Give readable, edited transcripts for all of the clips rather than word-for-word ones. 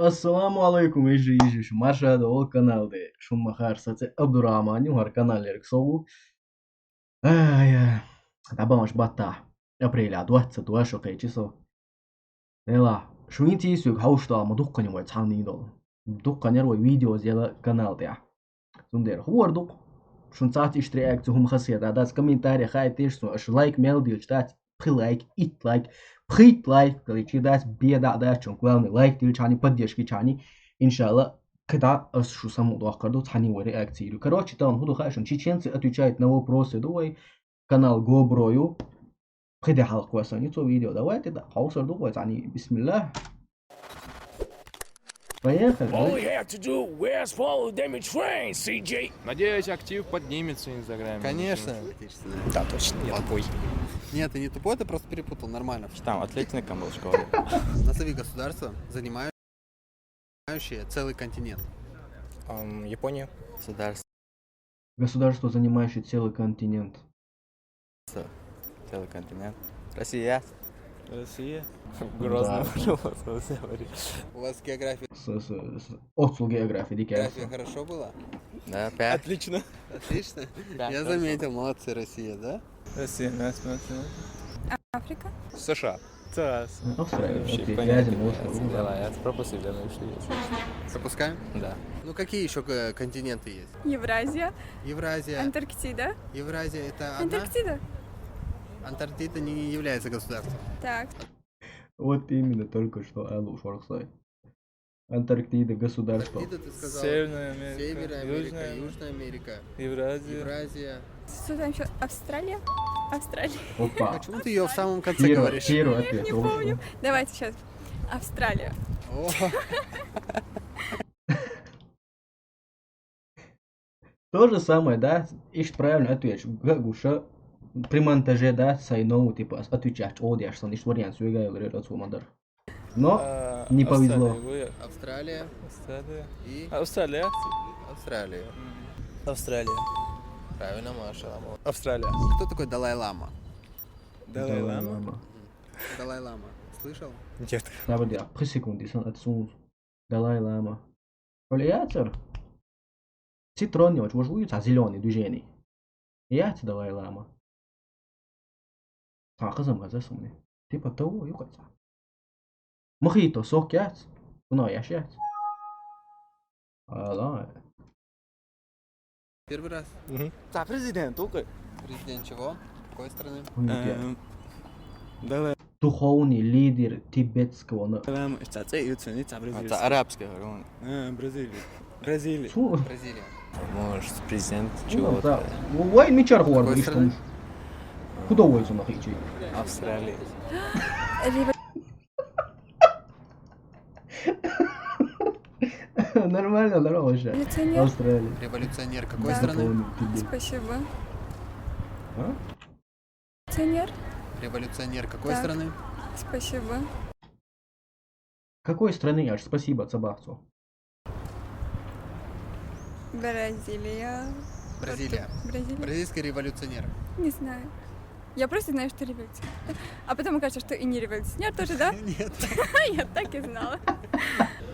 Assalomu alaykum eshik shu Mashhad o'l kanalda. Shunma harsati Abdurrahmanning har канале so'u. Табанш бата. Апреля 22 число. Ела, шуинти сюг хаушта ма дуккани ва цаани дол. Дуккани ва видео зела канал да. Сундер хуардук. Шун цаати штреак zu hum khasiya da das комментарий хайтиш so аш лайк мелдил чтать. Пхилайк, итлайк, пхитлайк, короче, дать беда да чон главный лайк дил чани поддержки чани. Иншалла, когда шу саму дохкарду цани ва реакции. Короче, там худу хашун чеченцы отвечают на вопросы дуй. Канал GoBro. خدي حلقة وسانيتو فيديو دواتي ده حوصل دوت يعني بسم الله. Поехали. All you have to do is follow them in train, CJ. Надеюсь, актив поднимется в Инстаграме. Конечно. Да, точно, я тупой. Нет, ты не тупой, ты просто перепутал, нормально. Там атлетиком был в школе. Назови государство, занимающее целый континент. Япония. Государство, занимающее целый континент. Целый континент. Россия. Россия. Грозно. У вас география Отцу географии, география хорошо была? Да, 5. Отлично. Отлично. Да, Я хорошо. заметил, молодцы, Россия, да? Россия, Африка? США. Австралия. Вообще Окей, понятия Азия, не Москва. имею. Я пропустил, наверное, что есть. Пропускаем? Да. Ну какие еще континенты есть? Евразия. Евразия. Антарктида. Евразия это одна? Антарктида. Антарктида не является государством. Так. Вот именно только что Аллу Шорхсай. Антарктида, государство. Антарктида, ты сказал. Северная Америка. Северная Америка, Южная Америка, Евразия. Евразия. Что там еще? Австралия? Австралия. Опа. Почему ты ее в самом конце говоришь? Первый ответ. Не помню. Давайте сейчас. Австралия. О, То же самое, да? Ищет правильный ответ. Гуша при монтаже, да, сайноу, типа, отвечать, одяжсан, ищет вариант, сюга, говорит, отцу мандар. Но не повезло. Австралия Австралия. и Австралия. Австралия. Австралия. Правильно, Маша. Австралия. Кто такой Далай-лама? Далай-лама. Далай-лама. Слышал? Нет. Подожди, при секунде, отсунут. Далай-лама. Влияется? Цитрон не очень важно, а зеленый, движение. Яйца Далай-лама. Сахазам газасумни. Типа того, юкайца. Мохито, сок яйц. Ну, я яйц. Да. Первый раз. Да, президент, только. Президент чего? Какой страны? Давай. Духовный лидер тибетского. Это арабская говорю. Бразилия. Су. Бразилия. Может, президент Да. чего-то. Вай мечар хуар Какой страны? близко. Куда уйдет на хичи? Австралия. Нормально, здорово же. Революционер. Австралия. Революционер какой Да. страны? Духовный Тибет. Спасибо. А? Революционер. Революционер какой Так. страны? Спасибо. Какой страны аж спасибо Цабахцу? Бразилия. Бразилия. Бразилия. Бразильский революционер. Не знаю. Я просто знаю, что революционер. А потом окажется, что и не революционер тоже, да? Нет. Я так и знала.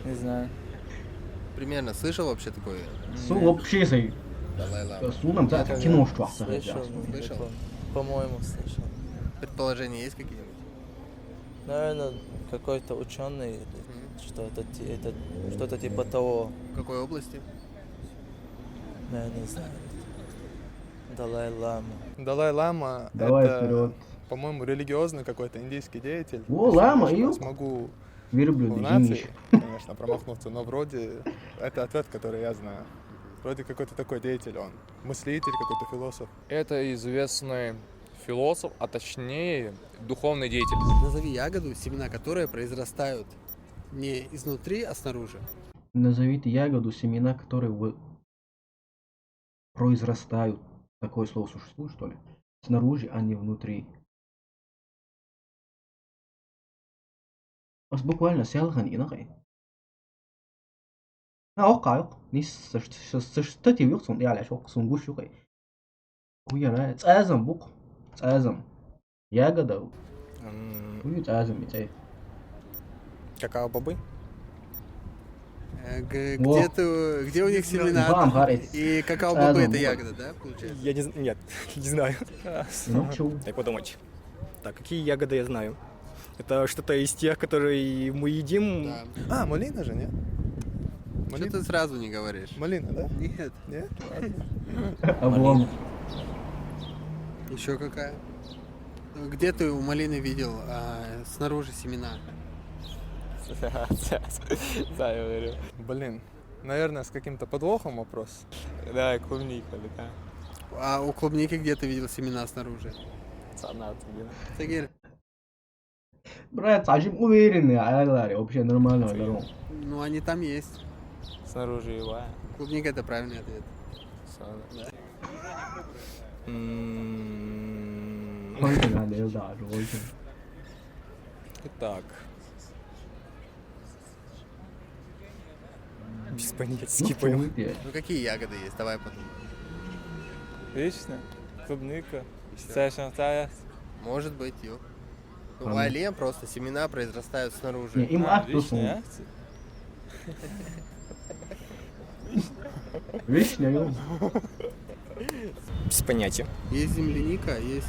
Не знаю. Примерно слышал вообще такое? Су вообще сей. Далай-лама. Су нам за кино что Слышал. Слышал? По-моему, слышал. Предположения есть какие-нибудь? Наверное, какой-то ученый, что-то типа того. В какой области? Я не знаю. Далай-лама. Далай-лама Давай это, вперед. по-моему, религиозный какой-то индийский деятель. О, Если лама, я ё. смогу Верблюд, в нации, Денис. конечно, промахнуться, но вроде это ответ, который я знаю. Вроде какой-то такой деятель он, мыслитель, какой-то философ. Это известный философ, а точнее духовный деятель. Назови ягоду, семена которой произрастают не изнутри, а снаружи. Назовите ягоду, семена, которые произрастают. Такое слово существует, что ли? Снаружи, а не внутри. Буквально сялхан инахай. Окей. Нис стати вюксон яля шок сунгуш шукай. Уяра, цазам бук. Цазам. Ягода. Уй цазам мицай. Какао-бобы? Во. Где у них семена? Вам гарить. И какао А, бобы ну, это вот. ягода, да, получается? Я не знаю. Нет, не знаю. Ну, чё? Дай подумать. Так, какие ягоды я знаю? Это что-то из тех, которые мы едим. Да. А, малина же, нет? Что ты сразу не говоришь? Малина, да? Нет. Нет? Облом. Еще какая? Где ты у малины видел снаружи семена? Да, я говорю. Блин, наверное, с каким-то подвохом вопрос. Да, клубника, да. А у клубники где ты видел семена снаружи? Тагир, Брат, очень уверенные аялари. Вообще нормально. здорово. ну они там есть. Снаружи его. Клубника это правильный ответ. Очень надо, да, очень. Так. Без понятия, Ну, скипаем. чё, Ну какие ягоды есть? Давай подумай. Вишня, клубника, сашантая. Может быть, ю. Ну, А у ну. аллея просто семена произрастают Не, снаружи. им актусом. Вишня, ё. Без понятия. Есть земляника, а есть...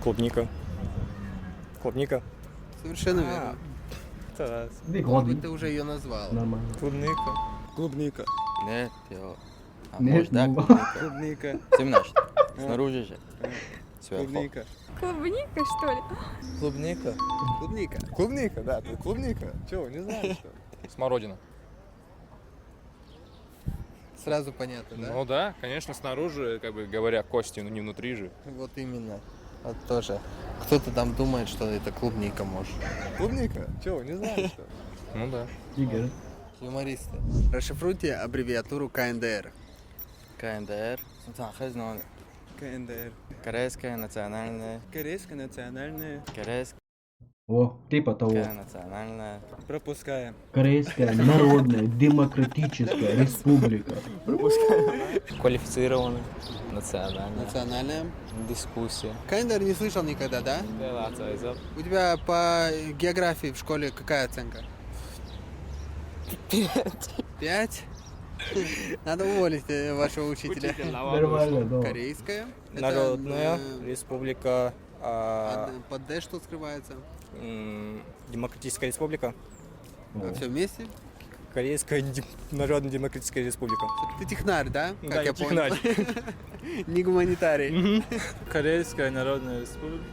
Клубника. Клубника. Совершенно верно. Иди, Может быть, ходи. ты уже ее назвал. Нормально. Клубника. Клубника. Нет, я... А, Нет, может, да, ну. клубника. Клубника. Семена что? Снаружи же. Сверху. Клубника. Клубника, что ли? Клубника. Клубника. Клубника, да, ты клубника. Чего, не знаешь, что ли? Смородина. Сразу понятно, да? Ну да, конечно, снаружи, как бы говоря, кости, но не внутри же. Вот именно. Вот тоже. Кто-то там думает, что это клубника, может. Клубника? Чего, не знаешь, что ли? Ну да. Игорь. Юмористы. Расшифруйте аббревиатуру КНДР. КНДР. Знаю. КНДР. Корейская национальная. Корейская национальная. Корейская О, типа того. национальная. Пропускаем. Корейская Народная Демократическая Республика. Квалифицированная. Национальная. Национальная. Дискуссия. КНДР не слышал никогда, да? У тебя по географии в школе какая оценка? 5. Надо уволить вашего учителя. Нормально, да. Корейская. Это, Народная республика. Под Д что скрывается? Демократическая республика. Все вместе? Корейская народная демократическая республика. Ты технарь, да? Как Да, я понял. Не гуманитарий. Корейская народная республика.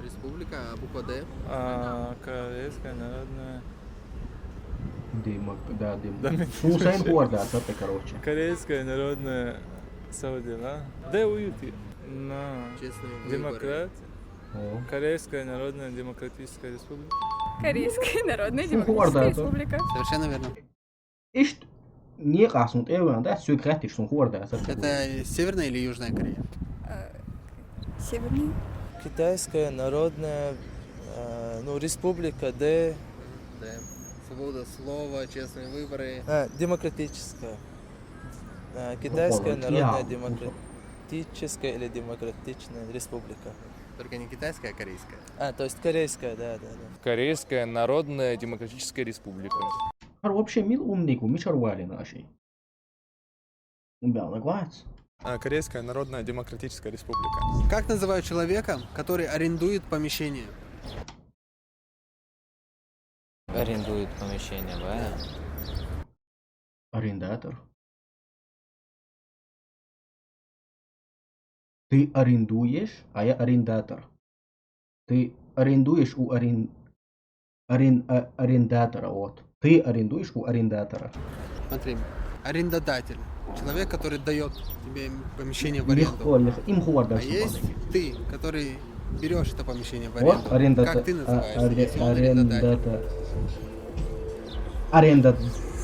Республика, а буква Д? Корейская народная. Да, Слушай, importă, atât, короче. Корейская народная Саудила. Да уйти. На. Честные выборы. Демократ. О. Корейская народная демократическая республика. Корейская Народная Гордо, Демократическая да. Республика. Совершенно верно. Ишь, не каснут эвен, да, сюкратиш, он хорда. Это Северная или Южная Корея? Северная. Китайская народная, республика, Да. Свобода слова, честные выборы. демократическая. Китайская Вот, народная я. демократическая или демократичная республика. Только не китайская, а корейская. То есть корейская, да. Корейская народная демократическая республика. Вообще мил умнику, мишарвали наши. Да, нагвац. Корейская Народная Демократическая Республика. Как называют человека, который арендует помещение? Арендует помещение, правильно? Арендатор. Ты арендуешь, а я арендатор. Ты арендуешь у арендатора, вот. Ты арендуешь у арендатора. Смотри, арендодатель. Человек, который дает тебе помещение в Легко, аренду. им хорда. А есть ты, который берешь это помещение в Вот аренду. арендатор. Как ты называешься? если он арендодатель?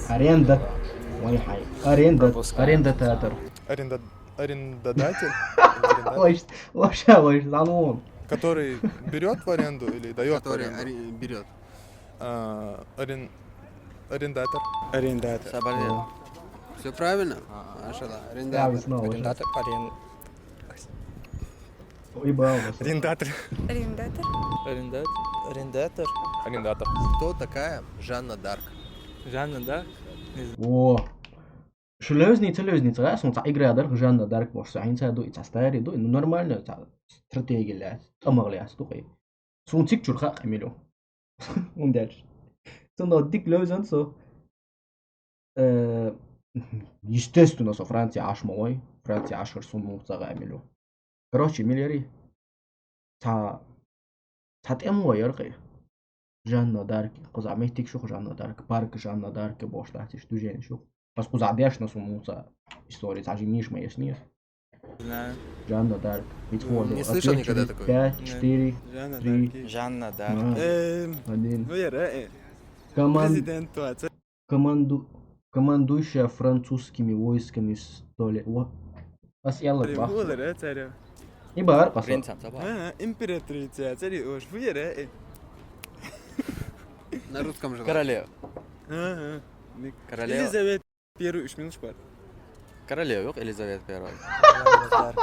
Арендатор. Ой, хай. Арендатор. Арендодатель, Ой, вообще, занон. который берет в аренду или дает в Который аренду? берет. Арендатор. Арендатор. Соболезную. Все правильно? Машалла, Я арендатор. знал. Арендатор. Ой, браво. Арендатор. Арендатор. Арендатор. Арендатор. Кто такая Жанна Дарк? Жанна, да? Во. Lösница, сон ца иградар Жанна Дарк бош сахин ца дуй ца стари дуй, ну нормально ца стратегия, амаглиас тухай. Сон цик чурха камило. Und дальше. Сонда дик lösen so. Естественно, со Франция аш мой, Франция ашер сон муца камило. Короче, миллиари. Ца тему яркай. Жанна Дарк, коза метик шух Жанна Дарк, парк Жанна Дарк бош тахтиш движение шух. Поскольку дешь сумму истории, даже Миш моя снес. Знаю. Жанна Дарк. Ведь Не слышал никогда такой. 5, 4, Жанна 3, Дарк. Жанна Дарк. 1. Вера, Команд... президент, Командующая французскими войсками столе... Асьялок бах. Вера, царя. И бар пасал. Принцем собак. Императрица, царь уж, Вера. На русском же. Королева. Королева. Елизавета первый, 3 минут var. Королева yok, Елизавета первая. Жанна Дарк.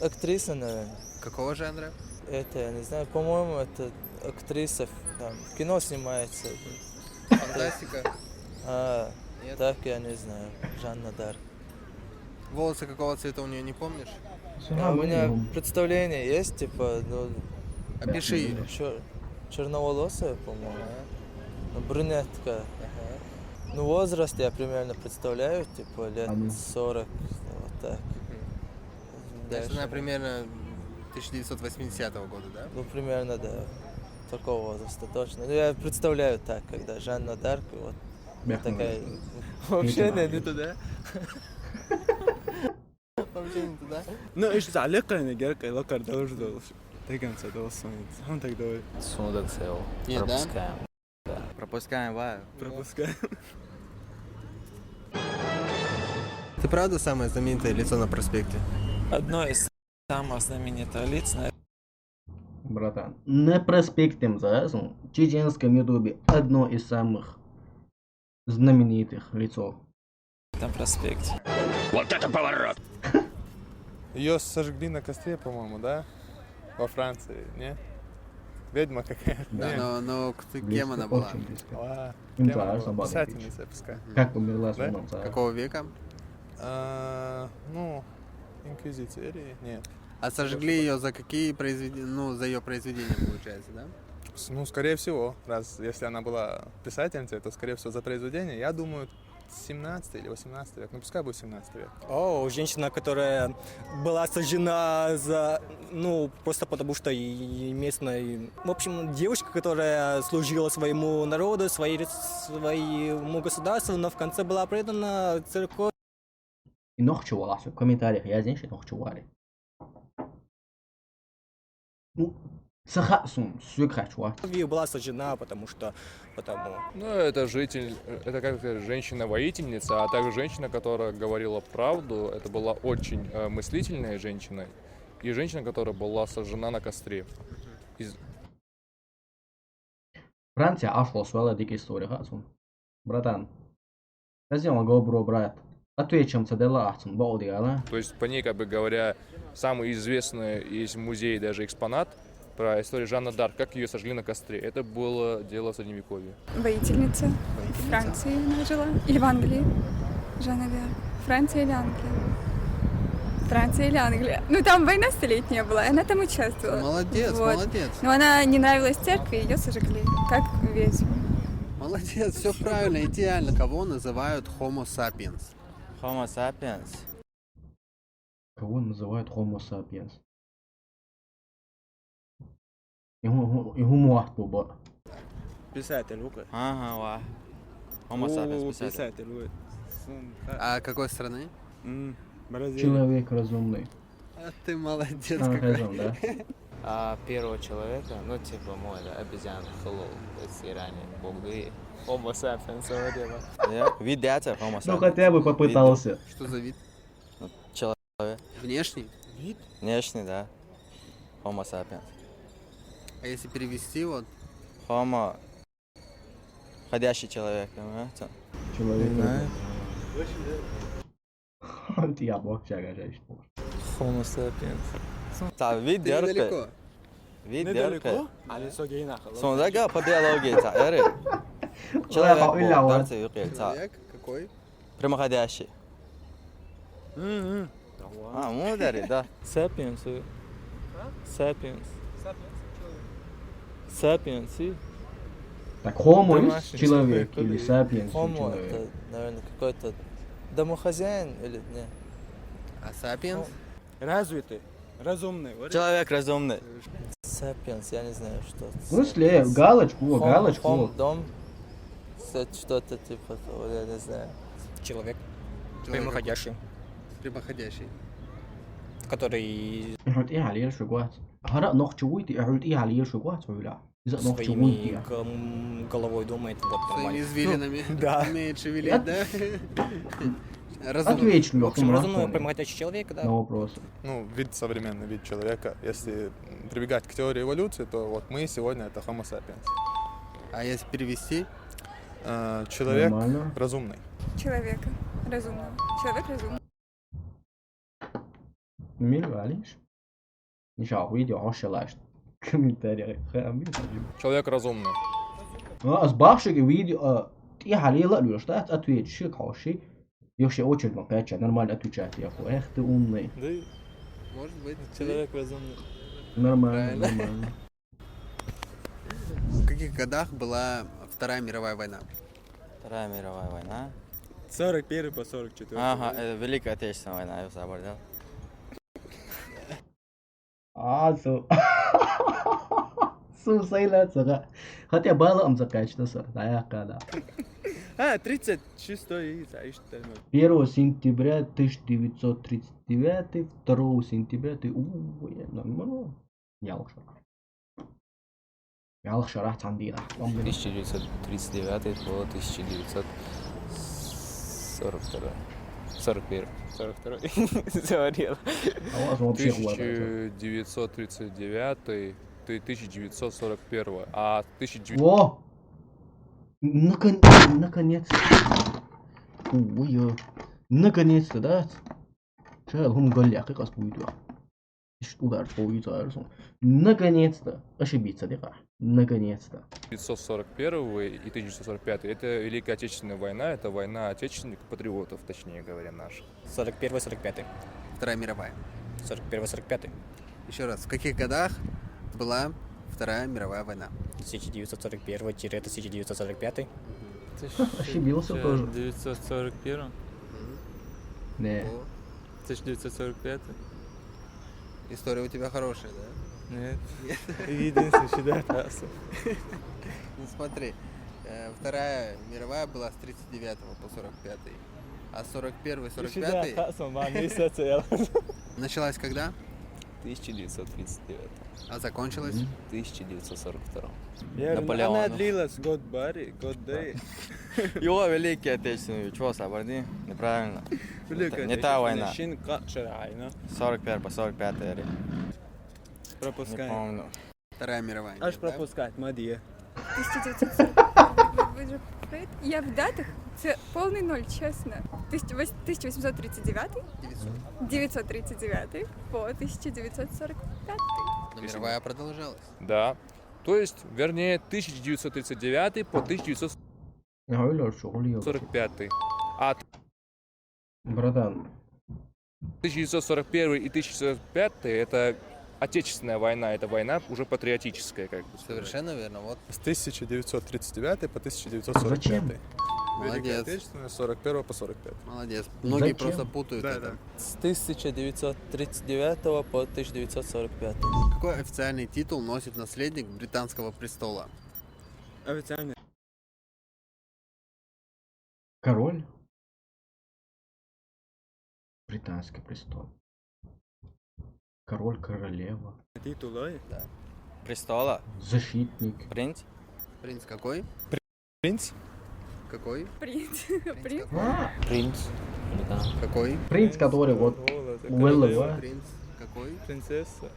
Актриса, наверное. Какого жанра? Это, я не знаю, по-моему, это актриса там, в кино снимается. Фантастика. Нет? Так я не знаю. Жанна Дарк. Волосы какого цвета у нее не помнишь? У меня представление есть, типа, ну, Опиши. черноволосая, по-моему. Ну, брюнетка. Ну, возраст я примерно представляю, типа, лет 40, вот так. Значит, она примерно 1980 года, да? Ну, примерно, да. Такого возраста, точно. Ну, я представляю так, когда Жанна Дарк, вот такая... Вообще не туда. Вообще не туда. Ну, ايش تعلق يعني جرك لقر دور دول. تيجان садовался. Он так давай. Сундук сел. Нет, да? Пропускаем. Да. Пропускаем, Ваю. Пропускаем. Ты правда самое знаменитое лицо на проспекте? Одно из самых знаменитых лиц, Братан, на проспекте Мзаэсом, в чеченском ютубе одно из самых знаменитых лицов. на этом проспекте. Вот это поворот! Ее сожгли на костре, по-моему, да? Во Франции, не? Ведьма какая-то. Да, не? но кем Близко, она была? очень близко. А, Им кем она да, была? собака Писательница, пускай. Как умерла Да? Сунам Царь? Какого века? Ну, инквизиция или нет? А сожгли ее за какие произведения? Ну, за ее произведения, получается, да? Ну, скорее всего, раз если она была писательницей, то, скорее всего, за произведение. Я думаю, 17 или 18 век. Ну, пускай будет 17 век. О, женщина, которая была сожжена за... Ну, просто потому что и местной... В общем, девушка, которая служила своему народу, своему государству, но в конце была предана церковь. И ног чувала, в комментариях я знаешь, ног чували. Ну, сахасун, сюкха чувак. Была сожжена, потому. Ну, это как женщина-воительница, а также женщина, которая говорила правду. Это была очень мыслительная женщина. И женщина, которая была сожжена на костре. Франция ашла свела дикая история, хасун. Братан, возьмем GoPro, брат. Ответим цедела ахсун, баудиала. То есть, по ней, как бы говоря, самый известный из музея даже экспонат про историю Жанны Дарк, как ее сожгли на костре. Это было дело Средневековья. Воительница. В Франции она жила. Или в Англии. Жанна Дарк. Франция или Англия? Франция или Англия. Ну, там война столетняя была, и она там участвовала. Молодец, Вот. молодец. Но она не нравилась церкви, ее сожгли. Как ведьму. Молодец, все правильно, идеально. Кого называют Homo sapiens? Homo sapiens. Кого называют Homo sapiens? Ему муахт был. Писатель, Лука. Ага, ва. Homo sapiens, О, писатель. писатель, вот. А какой страны? Бразилия. Человек разумный. А ты молодец А, какой. разум, да? А первого человека, ну, типа мой, да, обезьяна, хлоу, из Ирана, богды. Homo sapiens, вид дятел, Homo sapiens. Ну хотя бы попытался. Что за вид? Человек. Внешний? Вид? Внешний, да. Homo sapiens. А если перевести вот? Homo. Ходящий человек, понимаете? Человек Знаю. разумный. Я бог всякая женщина. Homo sapiens. Так, вид Ты дерка. недалеко. Вид Недалеко? дерка. А лицо гей нахуй. Сонда по диалоге, так, Человек Ой, ля, был, ой. дарцы юкельца. Человек какой? Прямоходящий. Мудрый, да. Sapiens. Sapiens. Sapiens, и? Так, homo Домашний человек человек, или или- sapiens Homo, человек? это, наверное, какой-то домохозяин или не? А сапиенс? Развитый, разумный. Человек разумный. Sapiens, я не знаю, что. В смысле, галочку, галочку. Home, дом. Что-то типа того, я не знаю. Человек Человек прямоходящий, Прямоходящий. который Hört ihr alle ihre Gott? Hör noch zu weit, hört ihr alle ihre Gott, oder? Ist noch zu своими weit? головой думает, вот Своими нормально. извилинами да. умеет шевелить, да? Разумно. Ответь, В общем, Лёха, разумного на прямоходящий человек, да. вопрос. Ну, вид современный вид человека. Если прибегать к теории эволюции, то вот мы сегодня это Homo sapiens. А если перевести? Человек Нормально. разумный. Человека разумного. Человек разумный. Mir ehrlich? Ich auch Video ausgelöscht. Комментарии. Человек разумный. Сбавший видео, ты халила лёшта, ответишь, каши. Ёши очередь макача, нормально отвечать, я хуй. Эх ты умный. Да, Может быть. человек разумный. Нормально, Правильно. нормально. В каких годах была Вторая мировая война? Вторая мировая война. 41 по 44. Ага, это Великая Отечественная война, я забыл, да? Су. Су sayla цага. Хотя балом закачаться, да я когда. 36 и что 1 сентября 1939, 2 сентября ты нормально. Ялх шарах цандира. 1939 по 1942. 41. 42. Заварил. А у вас вообще хуй. 1939, 1941, а 1900... Во! Наконец-то. Ой, наконец-то, да? Сейчас он голяк как раз будет. Удар по яйцу. Наконец-то. Ошибиться, да? Наконец-то. 1941 и 1945 это Великая Отечественная война, это война отечественников, патриотов, точнее говоря, наших. 41-45. Вторая мировая. 41-45. Еще раз, в каких годах была Вторая мировая война? 1941-1945. Ошибился тоже. 1941. Не. 1945. История у тебя хорошая, да? Нет. Единственное, сюда. Ну смотри, Вторая мировая была с 39 по 45. А 41-45 началась когда? 1939. А закончилась? 1942. Она длилась год бари, год дай. Его Великий Отечественный, чего собрали? Неправильно. Не та война. 41 по 45. Не Пропускай. помню. Вторая мировая. Аж нет, да? пропускать, Мадия. 1940. Ви же про это? Я в датах. Це повний ноль, чесно. 1839, 939 по 1945. Но мировая продолжалась. Да. То есть, вернее, 1939 по 1945. Я говорю, что хули. А Братан, 1941 и 1945 это Отечественная война, это война уже патриотическая, как бы. Совершенно верно. Вот. С 1939 по 1945. Зачем? Великая Молодец. Отечественная, с 41 по 45. Молодец. Многие Зачем? просто путают Да, это. да. С 1939 по 1945. Какой официальный титул носит наследник британского престола? Официально. король? Британский престол. Король, королева, Титулой? Престола. защитник. Принц. Принц какой? Принц? Какой? Принц. Принц. Принц. Какой? Принц, который вот Уэллова. Принц какой? Принцесса.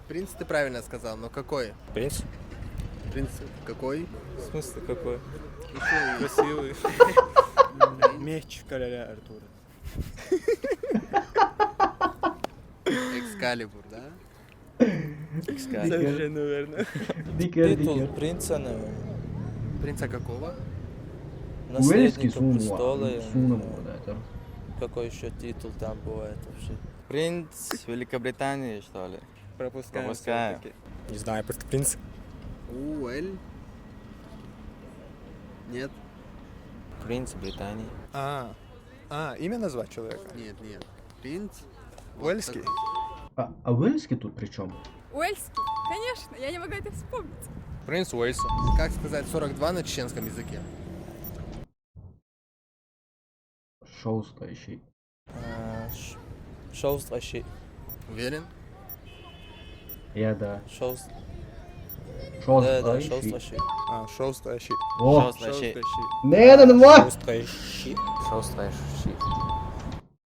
Принц ты правильно сказал, но какой? Принц? Принц какой? В смысле какой? Еще Красивый. Меч короля Артура. Экскалибур, да? Совершенно верно. Дикер, Титул дикер. принца, наверное. Принца какого? Уэльский Наследника престола. Суному, да, это. Какой еще титул там бывает вообще? Принц Великобритании, что ли? Пропускаем. Пропускаем. всё-таки. Не знаю, просто принц. Уэль? Нет? Принц Британии. Имя назвать человека? Нет. Принц? Уэльский? А уэльский тут при чем? Уэльский? Конечно, я не могу это вспомнить. Принц Уэльса. Как сказать 42 на чеченском языке? Шоустающий. Шоустащий. Уверен? Я да. Шоустащий. Шоустающий. Шоустащий. О! Шоустащий. Не, ما Шоустащий.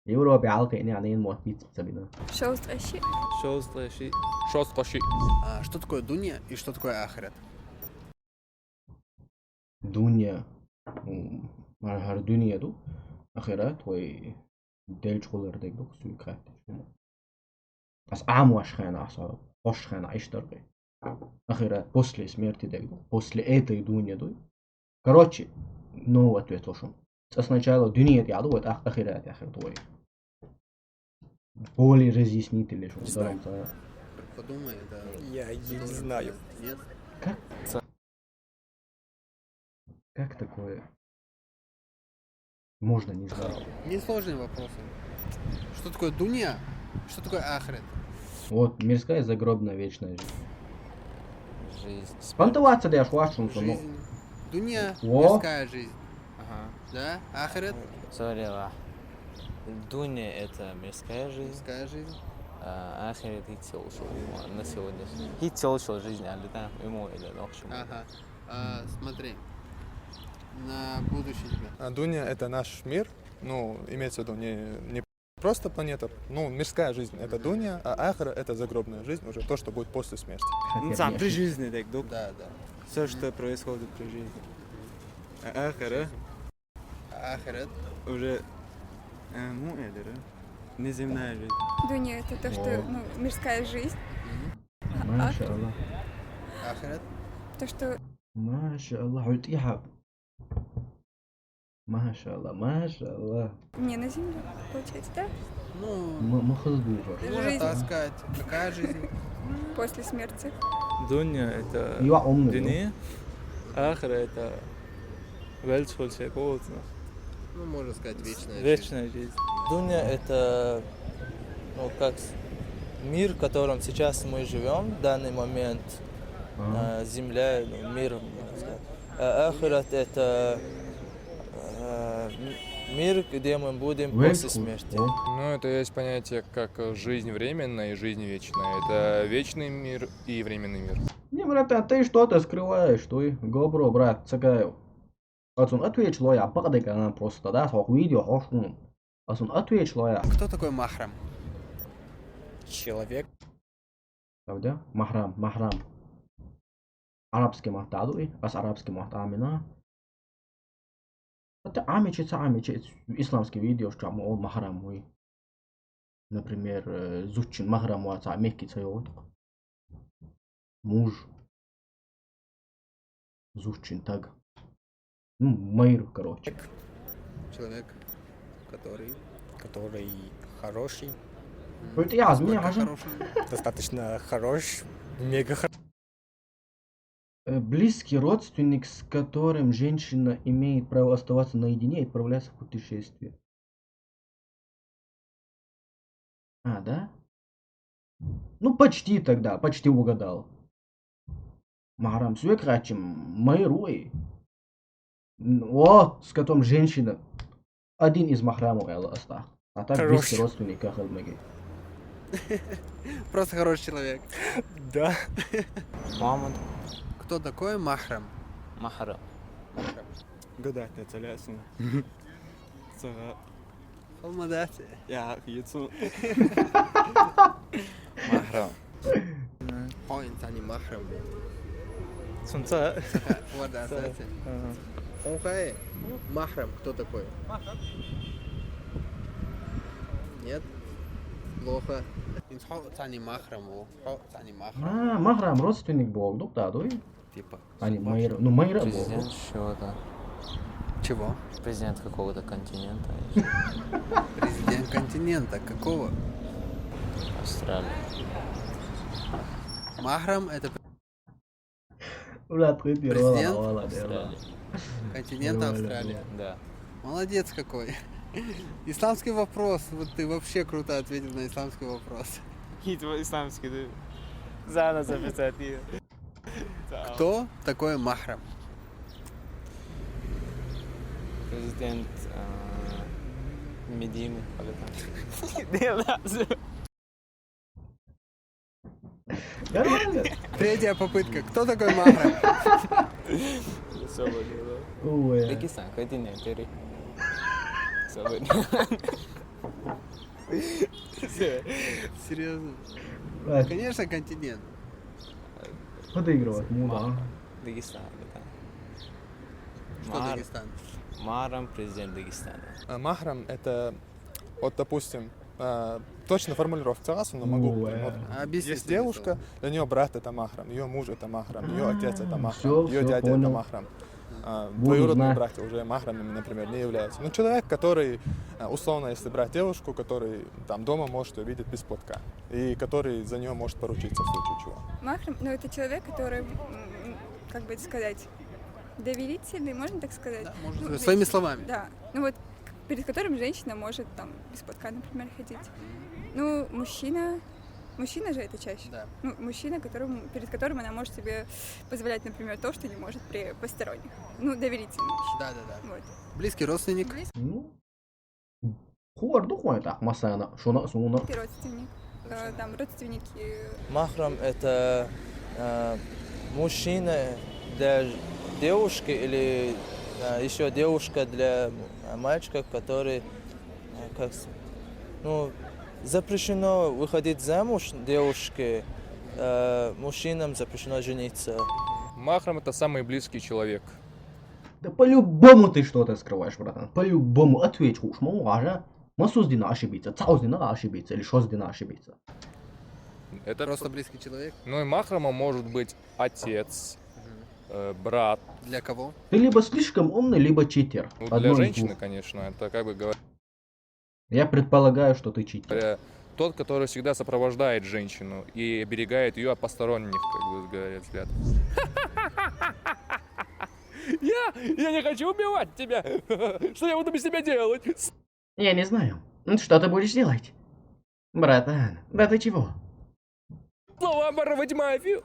يقولوا بيعلقوا يعني موت سبينا. Шоустащий. Шоустащий. Шоустащий. Что такое дунья и что такое ахрет? دنيا هر دنيا دو آخرت و دلش خلر ديك دو سوي كات. بس عام واش خانة أصلا واش خانة عيش درجة. آخرت после смерти дик дو. После этой дунья дو. Короче, новый ответ лошом. Сначала дунья дяду, вот ахират ахират ой. Более разъяснительный, что ли. Подумай, да. Я не знаю. Нет? Как такое? Можно не знать. Несложные вопросы. Что такое дунья? Что такое ахрет? Вот, мирская загробная вечная жизнь. Жизнь. Спантоваться да я швачу, но... Жизнь. Дунья, О! мирская жизнь. Ага. Да? Ахрет? Сорила. Дуня это мирская жизнь. Мирская жизнь. Ахирет и social на сегодня. И social жизнь, а там ему или ночью. Ага. Смотри. На будущее. Дуня — это наш мир. Ну, имеется в виду не просто планета. Ну, мирская жизнь — это Дуня, а Ахра — это загробная жизнь, уже то, что будет после смерти. Ну, сам при жизни, так, дух. Да. Все, что происходит при жизни. Ахара Ахрет. уже, ну, это, да? Неземная жизнь. Дуня это то, что, ну, мирская жизнь. Маша Аллах. Ахрет. То, что Маша Аллах. عطيها. Маша Аллах. не на земле, получается, да? Ну, Мы хазбуха. можно Жизнь. так сказать. Какая жизнь? После смерти. Дуня это Я умный. дуня, ахра это вельчхольше полотно. Ну, можно сказать, вечная жизнь. Вечная жизнь. Дуня это, ну, как мир, в котором сейчас мы живем, в данный момент. Земля, ну, мир, можно сказать. Ахират это мир, где мы будем после смерти. Ну, это есть понятие как жизнь временная и жизнь вечная. Это вечный мир и временный мир. Не, брат, ты что-то скрываешь, что и гобро, брат, цакаю. Отсюн ответил я, погоди, она просто, да, сок видео, хошун. Отсюн ответил я. Кто такой махрам? Человек. Правда? Махрам. Арабский махтадуй, а с арабским махтамина. Это амичица, исламские видео, что он махрам мой. Например, зучин махрам ваца мекки цайот. Муж. Зучин так. Ну, майр, короче. Человек, который... Который хороший. Это я, Насколько мне хороший? Достаточно хорош. Мега хорош. Близкий родственник, с которым женщина имеет право оставаться наедине и отправляться в путешествие. А, да? Ну, почти тогда, почти угадал. Махрам свекрачем, майруй. О, с которым женщина. Один из махрамов остался. А так близкий родственник, как Алмаги. Просто хороший человек. Да. Мамонт. Кто такой махрам? Махара. Гадать на целясу. Сара. Холмадати. Я яйцо. Махра. Ой, это не махрам. Сунца. Вот, да, кстати. Окей. Махрам, кто такой? Нет? Плохо. Махрам. А, махрам, родственник Бог, да, да, типа. Майра. Президент чего-то. Чего? Президент какого-то континента. Президент континента. Какого? Австралия. Махрам это Брат, президент Австралия. континента Австралия. Да. Молодец какой. Исламский вопрос. Вот ты вообще круто ответил на исламский вопрос. Исламский, да. Заново записать. Кто такой махрам? Президент Медины. Нормально. Третья попытка. Кто такой махрам? Ой. Пакистан, континент. Серьезно? Брат, Конечно, континент. подыгрывать, да. Дагестан. Что Дагестан? Махрам, президент Дагестана. Махрам — это, вот, допустим, точно формулировка согласен, но могу. Вот, Объясни есть себе девушка, для нее брат — это махрам, ее муж — это махрам, ее отец — это махрам, всё, ее всё, дядя — понял. это махрам. Буду Двоюродные знать. братья уже махрамами, например, не являются. Но человек, который, условно, если брать девушку, который там дома может ее видеть без платка, и который за нее может поручиться в случае чего. Махрам, ну это человек, который, как бы это сказать, доверительный, можно так сказать? Да, можно Ну, сказать. Своими женщина- словами. Да. Ну вот, перед которым женщина может там без платка, например, ходить. Ну, мужчина же это чаще. Да. Ну, мужчина, перед которым она может себе позволять, например, то, что не может при посторонних. Ну, доверительный мужчина. Да. Вот. Близкий родственник. Ну, хуарду хуайтак масана, шуна суна. Близкий родственник. Там родственники. Махрам это мужчина для девушки или еще девушка для мальчика, который запрещено выходить замуж девушке, мужчинам запрещено жениться. Махрам — это самый близкий человек. Да по-любому ты что-то скрываешь, братан. По-любому. Ответь, хуш, муажа. Масуздина ошибиться, цауздина ошибиться или шоздина ошибиться. Это Просто близкий человек. Ну и махрамом может быть отец, брат. Для кого? Ты либо слишком умный, либо читер. Ну, Одно для из женщины, двух. конечно, это как бы говоря, Я предполагаю, что ты читер. тот, который всегда сопровождает женщину и оберегает ее от посторонних, как бы говорят, взглядов. Я не хочу убивать тебя! Что я буду без тебя делать? Я не знаю. Что ты будешь делать? Братан, да ты чего? Снова оборвать мафию!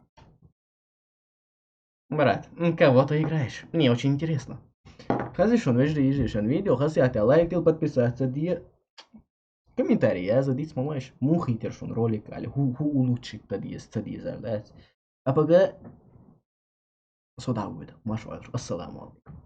Брат, кого ты играешь? Мне очень интересно. Разрешен веждежишен видео, хотя лайкал, подписаться, где комментарий, я задить малыш, мухитершун ролик, али ху улучшить тадиза, да? А пока сюда будет, машу, ассаламу алейкум.